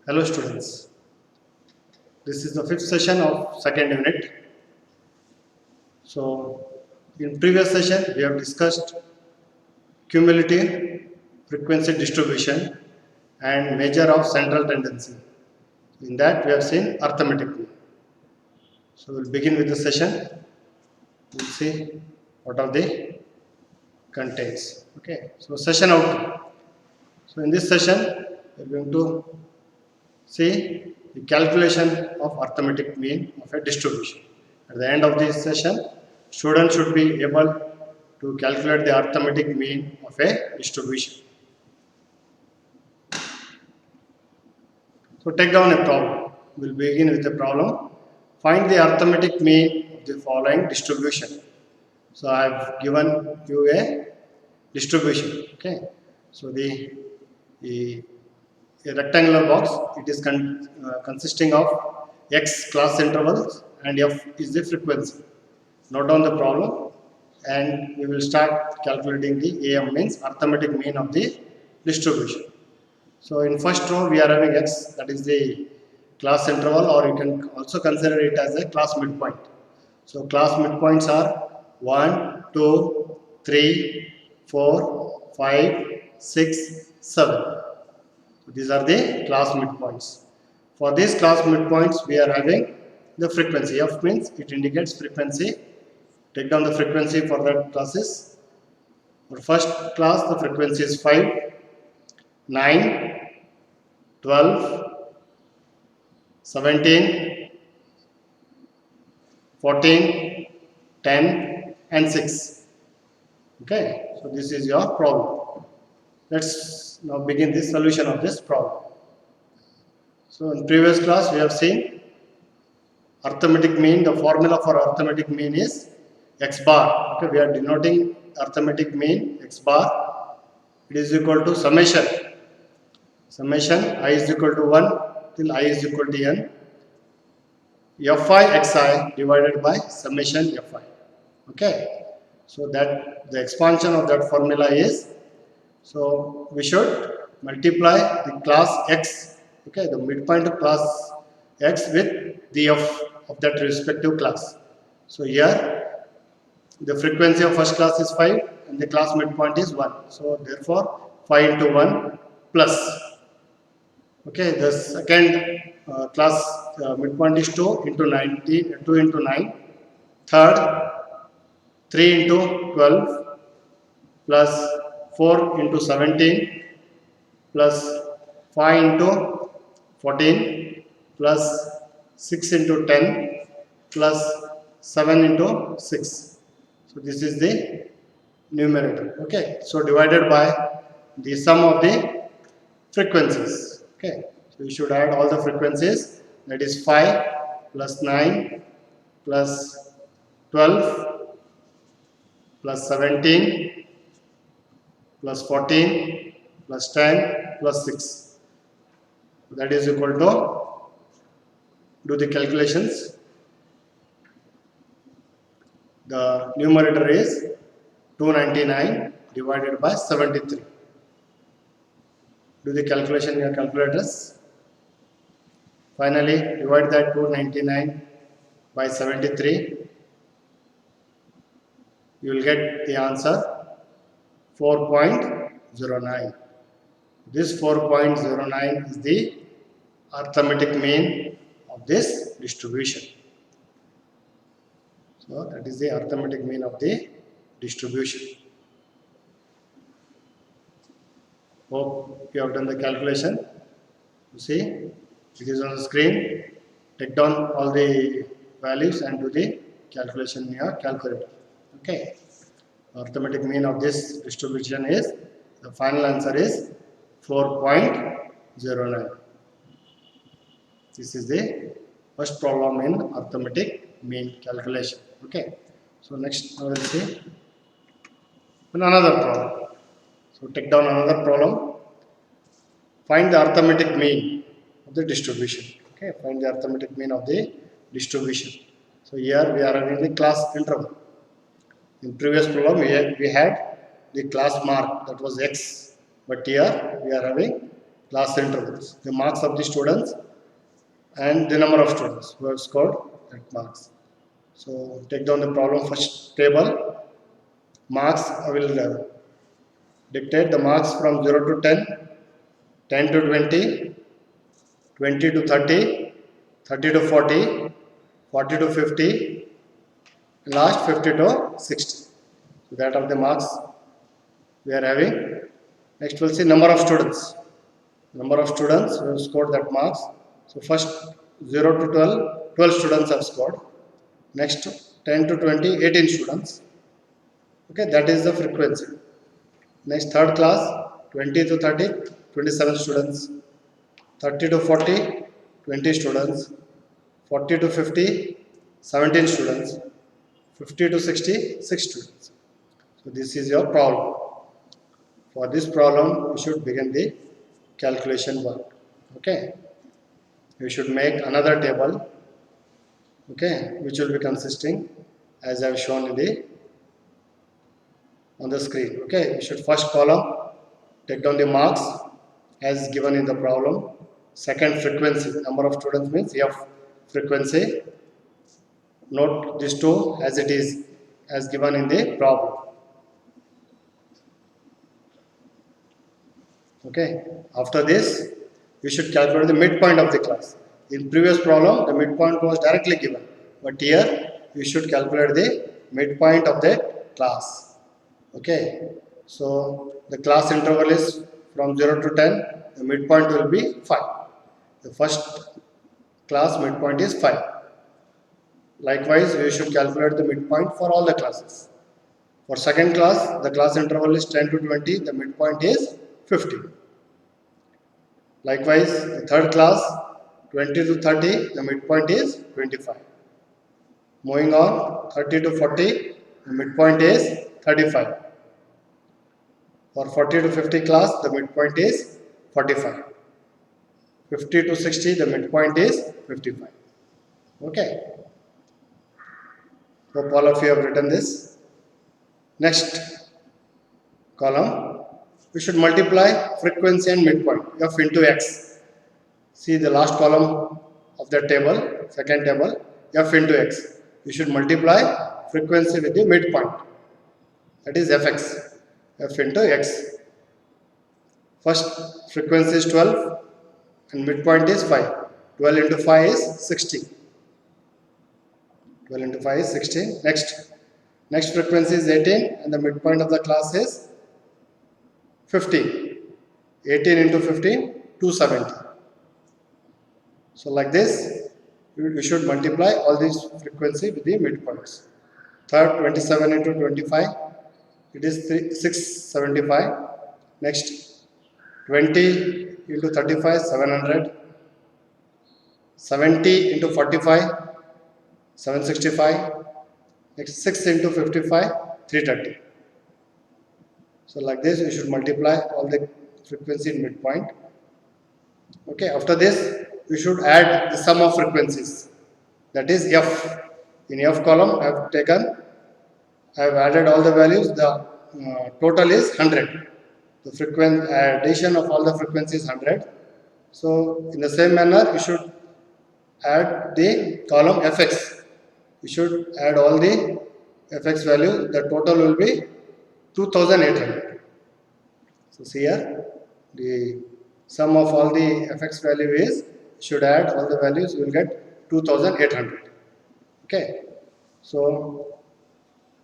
Hello students, this is the fifth session of second unit. So in previous session we have discussed cumulative frequency distribution and measure of central tendency. In that we have seen arithmetic mean. So we'll begin with the session. We'll see what are the contents. Okay, so session outcome. So in this session we are going to see the calculation of arithmetic mean of a distribution. At the end of this session, students should be able to calculate the arithmetic mean of a distribution. So take down a problem. We'll begin with a problem. Find the arithmetic mean of the following distribution. So I have given you a distribution. Okay. So the a rectangular box, it is consisting of x class intervals and f is the frequency. Note down the problem and we will start calculating the AM, means arithmetic mean of the distribution. So in first row we are having x, that is the class interval, or you can also consider it as a class midpoint. So class midpoints are 1, 2, 3, 4, 5, 6, 7. These are the class midpoints. For these class midpoints, we are having the frequency. F means it indicates frequency. Take down the frequency for that classes. For first class, the frequency is 5, 9, 12, 17, 14, 10 and 6. Okay, so this is your problem. Let's now begin the solution of this problem. So in previous class we have seen arithmetic mean. The formula for arithmetic mean is x bar. Okay, we are denoting arithmetic mean x bar. It is equal to summation I is equal to 1 till I is equal to n fi xi divided by summation fi. Okay, so that the expansion of that formula is, so we should multiply the class x, okay, the midpoint of class x with the f of that respective class. So here the frequency of first class is 5 and the class midpoint is 1. So therefore 5 into 1 plus, okay, the second class midpoint is 2 into 19, 2 into 9, third 3 into 12 plus 4 into 17 plus 5 into 14 plus 6 into 10 plus 7 into 6. So this is the numerator. Okay, so divided by the sum of the frequencies. Okay, so you should add all the frequencies, that is 5 plus 9 plus 12 plus 17 plus 14 plus 10 plus 6, that is equal to, do the calculations. The numerator is 299 divided by 73. Do the calculation in your calculators. Finally divide that 299 by 73. You will get the answer 4.09. This 4.09 is the arithmetic mean of this distribution. So that is the arithmetic mean of the distribution. Hope you have done the calculation. You see, it is on the screen. Take down all the values and do the calculation in your calculator. Okay. Arithmetic mean of this distribution is, the final answer is 4.09. This is the first problem in arithmetic mean calculation. Okay, so next I will see another problem. So take down another problem. Find the arithmetic mean of the distribution. Okay, find the arithmetic mean of the distribution. So here we are having the class interval. In previous problem we had the class mark, that was x, but here we are having class intervals, the marks of the students and the number of students who have scored that marks. So take down the problem first table. Marks, I will dictate the marks from 0 to 10, 10 to 20, 20 to 30, 30 to 40, 40 to 50, and last 50 to 60. So that are the marks we are having. Next we'll see number of students. Number of students who have scored that marks. So first 0 to 12, 12 students have scored. Next 10 to 20, 18 students. Okay, that is the frequency. Next third class 20 to 30, 27 students. 30 to 40, 20 students. 40 to 50, 17 students. 50 to 60, 6 students. So this is your problem. For this problem, we should begin the calculation work. Okay. We should make another table. Okay, which will be consisting as I have shown in the on the screen. Okay, we should first column take down the marks as given in the problem. Second, frequency, number of students means F frequency. Note these two as it is as given in the problem. Okay, after this we should calculate the midpoint of the class. In previous problem the midpoint was directly given, but here we should calculate the midpoint of that class. Okay, so the class interval is from 0 to 10, the midpoint will be 5. The first class midpoint is 5. Likewise, we should calculate the midpoint for all the classes. For second class, the class interval is 10 to 20, the midpoint is 50. Likewise, the third class 20 to 30, the midpoint is 25. Moving on, 30 to 40, the midpoint is 35. For 40 to 50 class, the midpoint is 45. 50 to 60, the midpoint is 55. Okay. Hope all of you have written this. Next column, we should multiply frequency and midpoint, F into X. See the last column of the table, second table, F into X. We should multiply frequency with the midpoint, that is Fx, F into X. First frequency is 12 and midpoint is 5. 12 into 5 is 60. 12 into 5 is 16. Next frequency is 18 and the midpoint of the class is 15. 18 into 15, 270. So like this, we should multiply all these frequency with the midpoints. Third, 27 into 25, it is 675. Next, 20 into 35, 700. 70 into 45, 765. Next, 6 into 55, 330. So like this, we should multiply all the frequency in midpoint. Okay, after this, we should add the sum of frequencies. That is F. In F column, I have added all the values. The total is 100. The addition of all the frequencies is 100. So in the same manner, we should add the column Fx. We should add all the Fx value. The total will be 2800. So see here, the sum of all the Fx value is, should add all the values, you will get 2800. Okay. So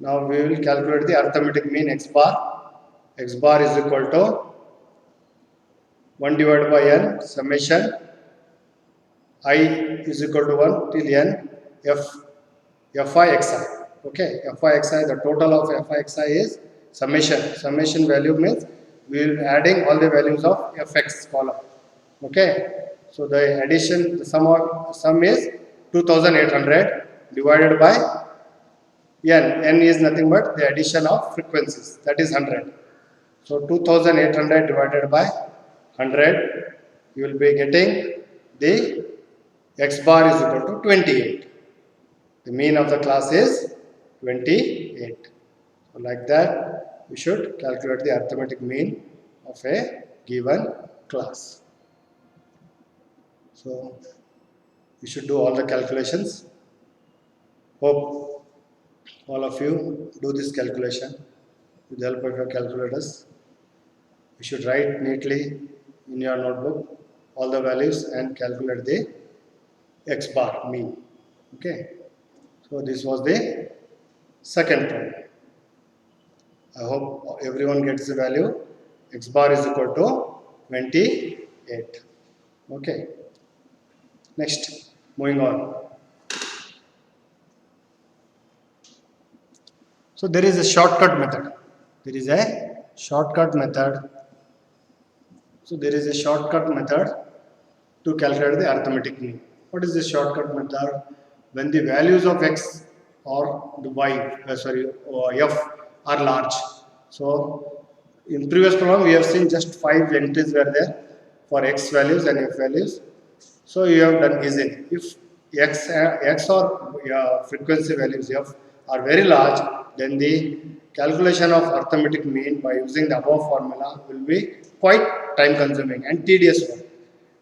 now we will calculate the arithmetic mean x bar. X bar is equal to 1 divided by n summation I is equal to 1 till n fi xi. Okay, fi xi, the total of fi xi is summation. Summation value means we will be adding all the values of fx column. Okay, so the addition, the sum is 2800 divided by n. N is nothing but the addition of frequencies, that is 100. So 2800 divided by 100, you will be getting the x bar is equal to 28. The mean of the class is 28. So like that, we should calculate the arithmetic mean of a given class. So you should do all the calculations. Hope all of you do this calculation with the help of your calculators. You should write neatly in your notebook all the values and calculate the x bar mean. Okay. So this was the second problem. I hope everyone gets the value. X bar is equal to 28. Okay. Next, moving on. So there is a shortcut method. There is a shortcut method. So there is a shortcut method to calculate the arithmetic mean. What is the shortcut method? When the values of x or the or f are large. So in previous problem we have seen just 5 entries were there for x values and f values. So you have done easily. If x or frequency values f are very large, then the calculation of arithmetic mean by using the above formula will be quite time consuming and tedious one.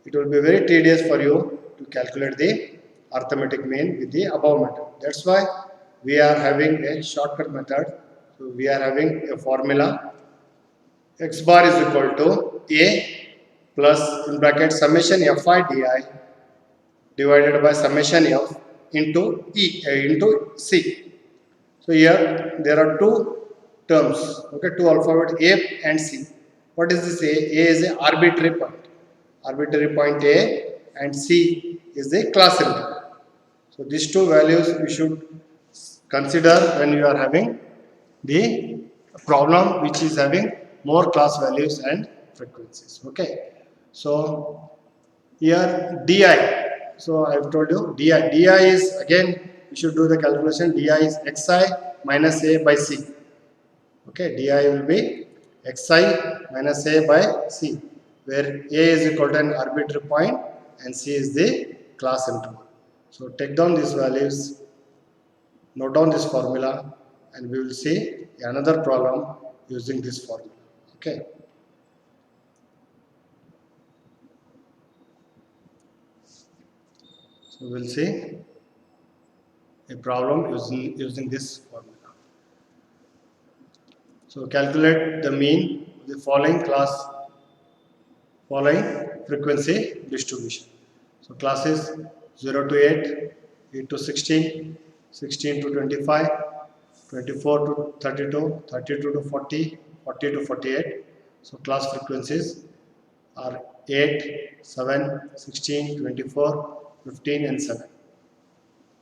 It will be very tedious for you to calculate the arithmetic mean with the above method. That's why we are having a shortcut method. So we are having a formula. X bar is equal to A plus in bracket summation fi di divided by summation f into into c. So here there are two terms, okay, two alphabet A and C. What is this A? A is an arbitrary point A, and C is the class interval. So these two values you should consider when you are having the problem which is having more class values and frequencies. Okay. So here di. So I have told you di. Di is again you should do the calculation. Di is xi minus a by c. Okay, di will be xi minus a by c, where a is equal to an arbitrary point and c is the class interval. So take down these values, note down this formula, and we will see another problem using this formula. Okay. So we will see a problem using this formula. So calculate the mean of the following frequency distribution. So classes 0 to 8, 8 to 16, 16 to 25, 24 to 32, 32 to 40, 40 to 48. So class frequencies are 8, 7, 16, 24, 15 and 7.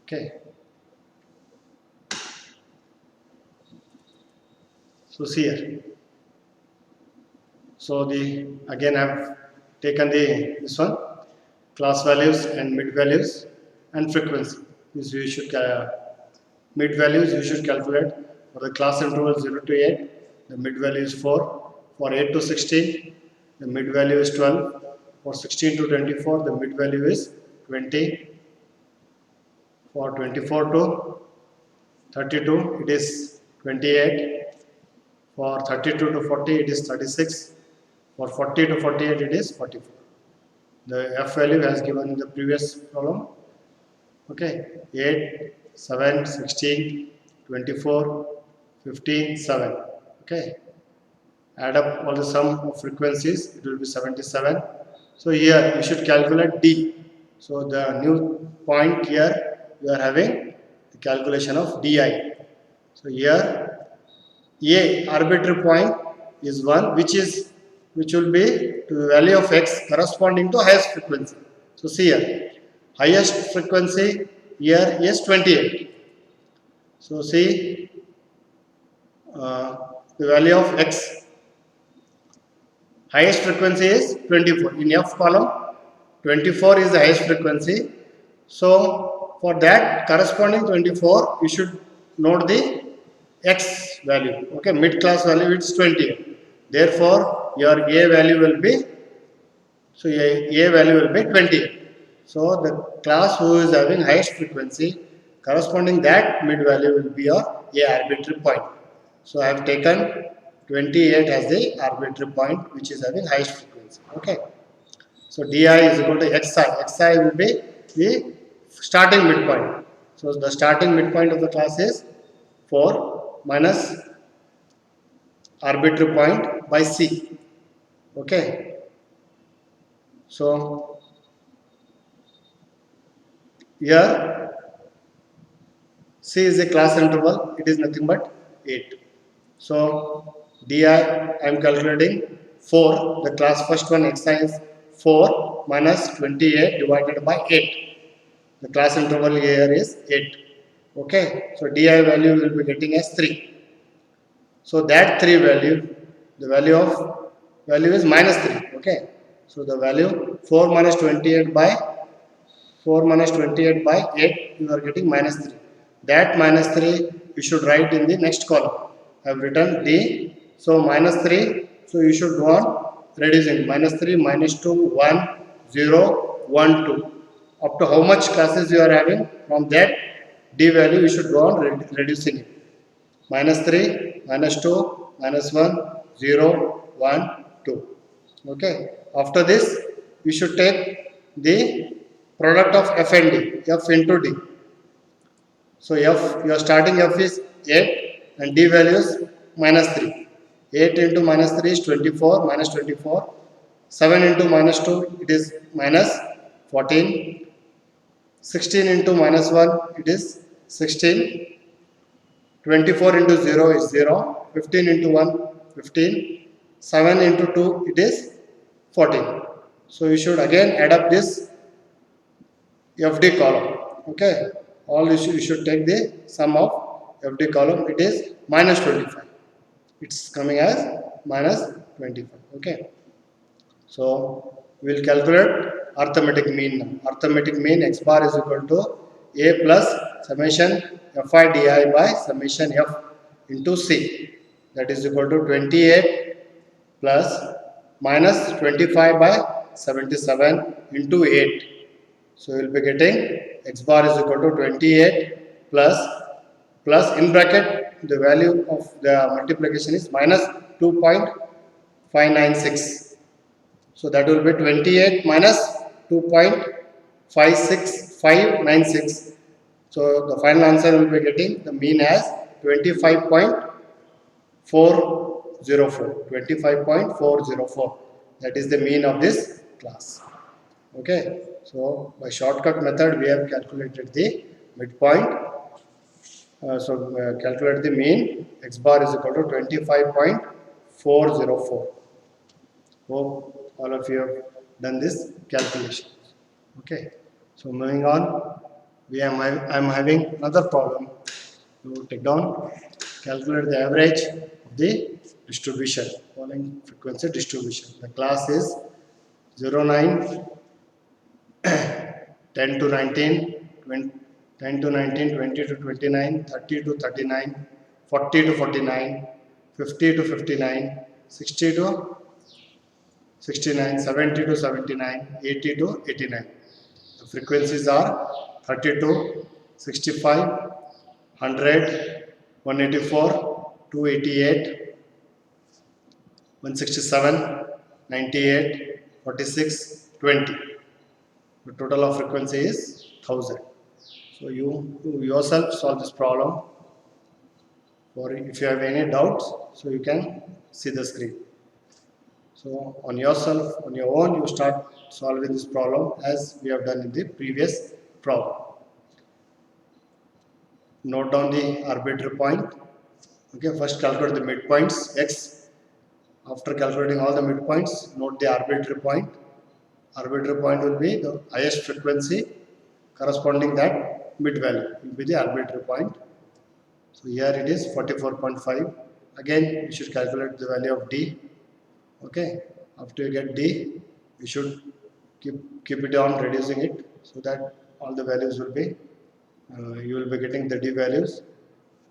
Okay. So see here. So again I have taken this one, class values and mid values and frequency. This you should mid values you should calculate for the class interval 0 to 8. The mid value is 4. For 8 to 16, the mid value is 12. For 16 to 24, the mid value is 20. For 24 to 32, it is 28. For 32 to 40, it is 36. For 40 to 48, it is 44. The f value as given in the previous problem. Okay, 8, 7, 16, 24, 15, 7. Okay, add up all the sum of frequencies, it will be 77. So here you should calculate D. So the new point here you are having the calculation of DI. So here A arbitrary point is 1, which will be to the value of x corresponding to highest frequency. So see here, highest frequency here is 28. So see the value of x, highest frequency is 24. In F column, 24 is the highest frequency. So for that corresponding 24, you should note the x value. Okay, mid class value is 20. Therefore, your A value will be, so A value will be 20. So the class who is having highest frequency, corresponding that mid value will be your A arbitrary point. So I have taken 28 as the arbitrary point which is having highest frequency. Okay. So di is equal to xi. Xi will be the starting midpoint. So the starting midpoint of the class is 4 minus arbitrary point by c. Okay. So here c is a class interval. It is nothing but 8. So di I am calculating 4. The class first one xi is 4 minus 28 divided by 8. The class interval here is 8. Okay. So di value will be getting as 3. So that 3 value, the value is minus 3. Okay. So the value 4 minus 28 by 8, you are getting minus 3. That minus 3 you should write in the next column. I have written d. So minus 3. So you should go on reducing. Minus 3, minus 2, 1, 0, 1, 2. Up to how much classes you are having, from that d value you should go on reducing it. Minus 3, minus 2, minus 1, 0, 1, 2. Okay. After this, you should take the product of f and d, f into d. So f, your starting f is 8 and d value is minus 3. 8 into minus 3 is 24, minus 24. 7 into minus 2, it is minus 14. 16 into minus 1, it is 16. 24 into 0 is 0. 15 into 1, 15. 7 into 2, it is 14. So you should again add up this FD column. Okay. All you should take the sum of FD column. It is minus 25. It's coming as minus 25. Okay. So we will calculate arithmetic mean now. Arithmetic mean x bar is equal to a plus summation fi di by summation f into c. That is equal to 28 plus minus 25 by 77 into 8. So you will be getting x bar is equal to 28 plus in bracket the value of the multiplication is minus 2.596. So that will be 28 minus 2.56596. So the final answer will be getting the mean as 25.404. 25.404. That is the mean of this class. Okay. So by shortcut method we have calculated the midpoint. Calculate the mean. X bar is equal to 25.404. Hope all of you have done this calculation. Okay. So moving on, I am having another problem. You take down, calculate the average of the distribution, following frequency distribution. The class is 0, 9, 10 to 19, 10 to 19, 20 to 29, 30 to 39, 40 to 49, 50 to 59, 60 to 69, 70 to 79, 80 to 89. The frequencies are 32, 65, 100, 184, 288, 167, 98, 46, 20. The total of frequency is 1000. So you yourself solve this problem. Or if you have any doubts, so you can see the screen. So on your own, you start solving this problem as we have done in the previous problem. Note down the arbitrary point. Okay, first calculate the midpoints x. After calculating all the midpoints, note the arbitrary point. Arbitrary point will be the highest frequency corresponding that mid value will be the arbitrary point. So here it is 44.5. Again, you should calculate the value of d. Okay, after you get d, you should keep it on reducing it so that all the values will be you will be getting the d values.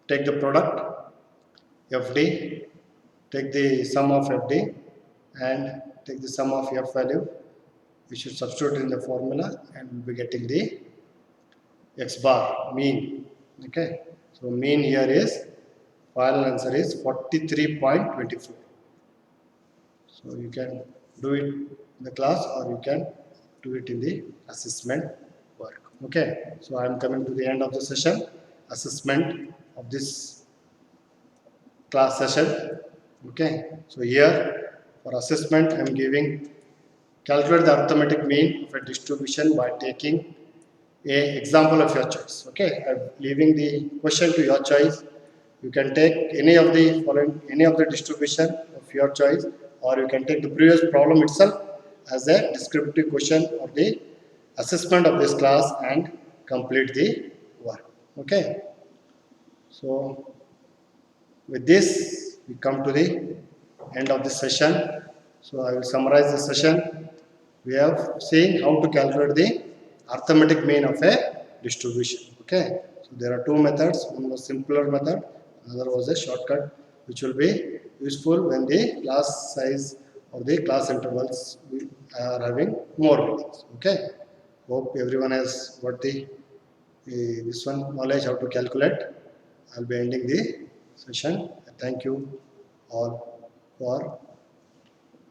Take the product fd, take the sum of fd and take the sum of f value. We should substitute in the formula and we'll be getting the x bar mean. Okay, so mean here is final answer is 43.24. So you can do it in the class, or you can do it in the assessment work. Okay, so I am coming to the end of the session, assessment of this class session. Okay, so here for assessment I am giving calculate the arithmetic mean of a distribution by taking a example of your choice. Okay, I'm leaving the question to your choice. You can take any of the following, any of the distribution of your choice, or you can take the previous problem itself as a descriptive question of the assessment of this class and complete the work. Okay, so with this we come to the end of the session. So I will summarize the session. We have seen how to calculate the arithmetic mean of a distribution. Okay, so there are two methods. One was simpler method, another was a shortcut, which will be useful when the class size or the class intervals are having more readings. Okay, hope everyone has got the this one knowledge how to calculate. I'll be ending the session. Thank you all for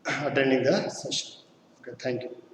attending the session. Okay, thank you.